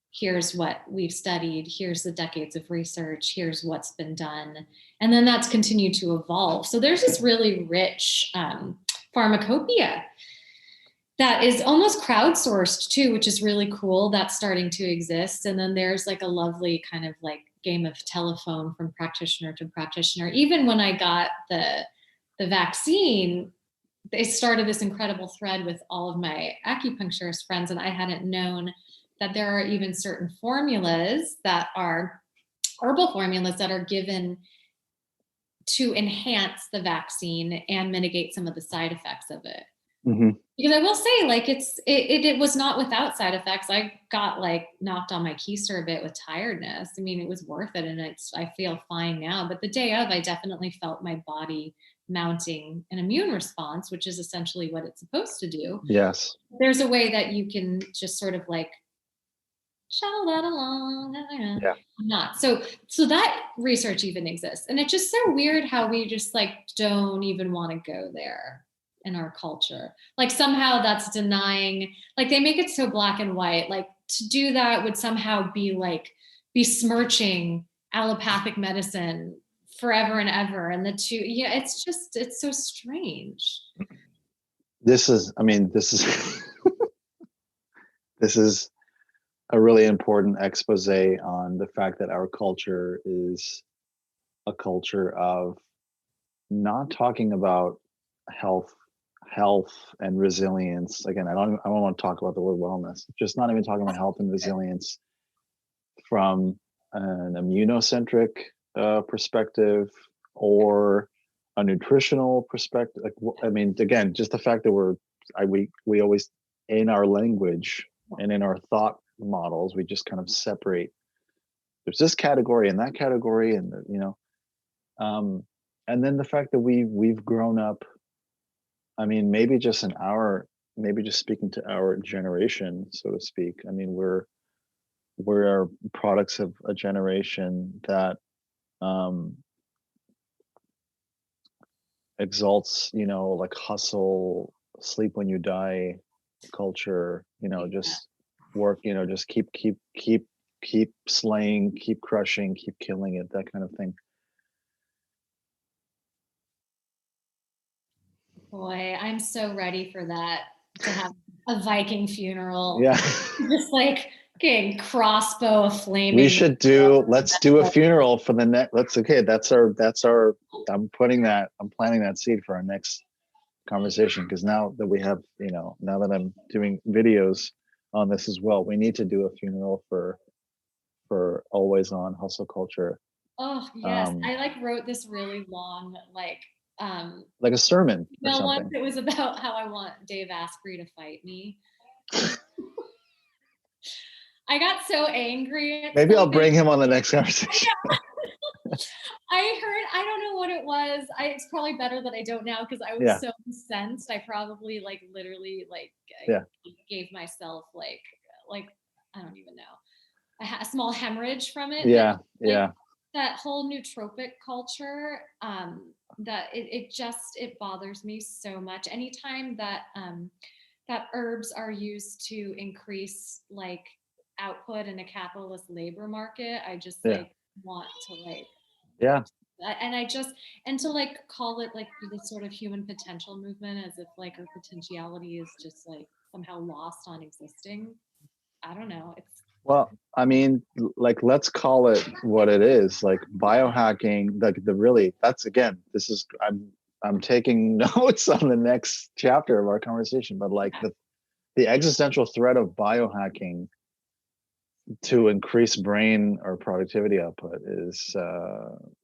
Here's what we've studied. Here's the decades of research. Here's what's been done. And then that's continued to evolve. So there's this really rich pharmacopoeia that is almost crowdsourced too, which is really cool. That's starting to exist. And then there's like a lovely kind of like game of telephone from practitioner to practitioner. Even when I got the vaccine, they started this incredible thread with all of my acupuncturist friends, and I hadn't known that there are even certain formulas that are herbal formulas that are given to enhance the vaccine and mitigate some of the side effects of it. Because I will say, like, it was not without side effects. I got like knocked on my keister a bit with tiredness. I mean, it was worth it, and I feel fine now. But the day of, I definitely felt my body mounting an immune response, which is essentially what it's supposed to do. Yes. There's a way that you can just sort of like shuttle that along. Yeah. Not so that research even exists, and it's just so weird how we just like don't even want to go there in our culture. Like somehow that's denying, like they make it so black and white. Like to do that would somehow be like besmirching allopathic medicine forever and ever. And the two, yeah, it's so strange. This is this is a really important expose on the fact that our culture is a culture of not talking about health and resilience. Again, I don't want to talk about the word wellness, just not even talking about health and resilience from an immunocentric perspective or a nutritional perspective. Like, I mean, again, just the fact that we always, in our language and in our thought models, we just kind of separate. There's this category and that category, and and then the fact that we've grown up. I mean, maybe just speaking to our generation, so to speak. I mean, we're products of a generation that exalts, like hustle, sleep when you die culture, just work, just keep slaying, keep crushing, keep killing it, that kind of thing. Boy, I'm so ready for that, to have a Viking funeral. Yeah. Just like getting crossbow of flaming. Let's do a funeral for the next, that's our, I'm planting that seed for our next conversation, because now that we have, now that I'm doing videos on this as well, we need to do a funeral for always on hustle culture. Oh yes. I like wrote this really long, like a sermon or something. Once it was about how I want Dave Asprey to fight me. I got so angry. Maybe I'll bring him on the next conversation. I don't know what it was. It's probably better that I don't now, because I was so incensed. I probably like literally like gave myself like I don't even know, a small hemorrhage from it. Yeah, but, that whole nootropic culture, that it bothers me so much. Anytime that that herbs are used to increase like output in a capitalist labor market, I just like want to like and to like call it like the sort of human potential movement, as if like our potentiality is just like somehow lost on existing. I don't know. Well, I mean, like, let's call it what it is. Like biohacking, like I'm taking notes on the next chapter of our conversation, but like the existential threat of biohacking to increase brain or productivity output is,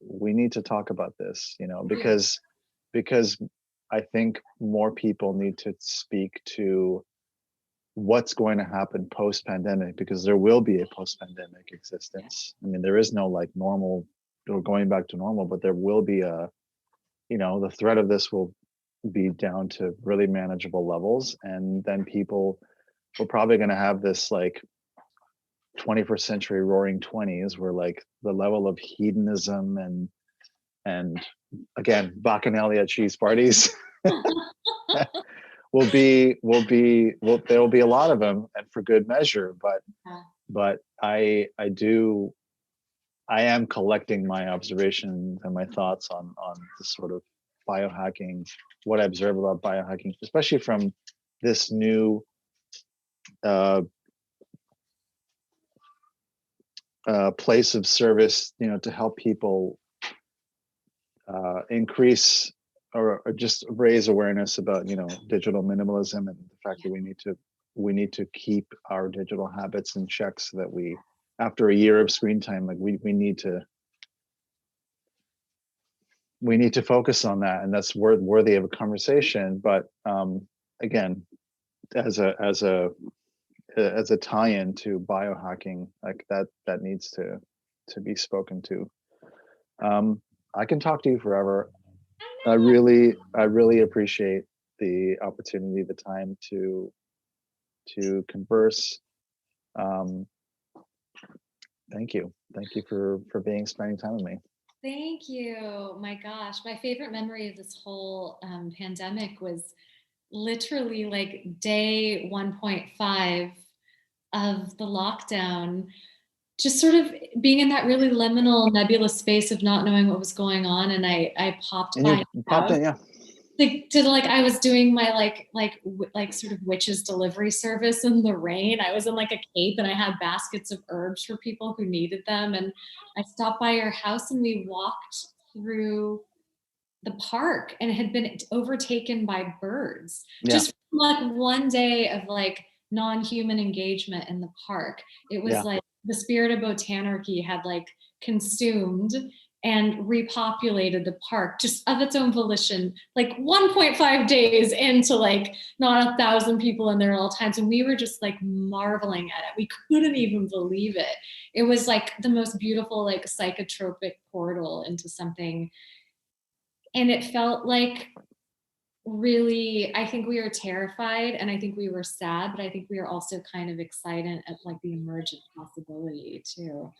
we need to talk about this, because I think more people need to speak to what's going to happen post-pandemic, because there will be a post-pandemic existence. I mean, there is no like normal or going back to normal, but there will be the threat of this will be down to really manageable levels, and then we're probably going to have this like 21st century roaring 20s, where like the level of hedonism and again bacchanalia cheese parties there will be a lot of them, and for good measure, but I am collecting my observations and my thoughts on the sort of biohacking, what I observe about biohacking, especially from this new place of service, to help people increase or just raise awareness about digital minimalism, and the fact that we need to keep our digital habits in check, so that we, after a year of screen time, like we need to focus on that, and that's worthy of a conversation. But again, as a tie-in to biohacking, like that needs to be spoken to. I can talk to you forever. I really appreciate the opportunity, the time to converse. Thank you for spending time with me. Thank you. My gosh, my favorite memory of this whole pandemic was literally like day 1.5 of the lockdown, just sort of being in that really liminal, nebulous space of not knowing what was going on. And I popped And by you popped in, yeah. Like I was doing my like sort of witch's delivery service in the rain. I was in like a cape and I had baskets of herbs for people who needed them. And I stopped by your house and we walked through the park and it had been overtaken by birds. Yeah. Just like one day of like non-human engagement in the park. It was like the spirit of Botanarchy had like consumed and repopulated the park just of its own volition, like 1.5 days into like not 1,000 people in there at all times. And we were just like marveling at it. We couldn't even believe it. It was like the most beautiful, like psychotropic portal into something. And it felt like really, I think we were terrified and I think we were sad, but I think we were also kind of excited at like the emergent possibility too.